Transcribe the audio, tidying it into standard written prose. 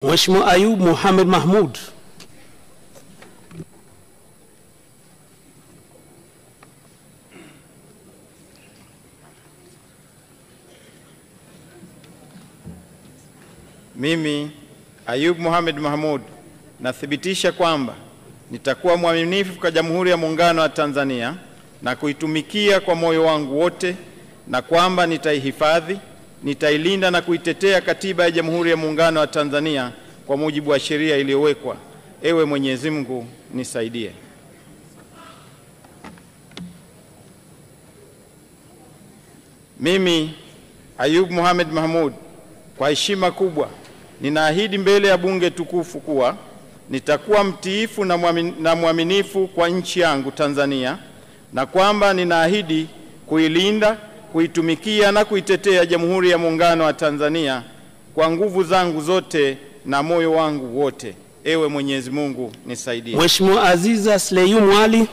Mheshimiwa Ayub Mohamed Mahmoud. Mimi Ayub Mohamed Mahmoud nathibitisha kwamba nitakuwa mwaminifu kwa Jamhuri ya Muungano wa Tanzania na kuitumikia kwa moyo wangu wote, na kwamba nitaihifadhi, nitailinda na kuitetea Katiba ya Jamhuri ya Muungano wa Tanzania kwa mujibu wa sheria iliyowekwa. Ewe Mwenyezi Mungu nisaidie. Mimi Ayub Mohamed Mahmoud kwa heshima kubwa ninaahidi mbele ya bunge tukufu kuwa nitakuwa mtiifu na mwaminifu kwa nchi yangu Tanzania, na kwamba ninaahidi kuilinda, kuitumikia na kuitetea Jamhuri ya Muungano wa Tanzania kwa nguvu zangu zote na moyo wangu wote. Ewe Mwenyezi Mungu nisaidie. Mheshimiwa Aziza Sleyu Mwali.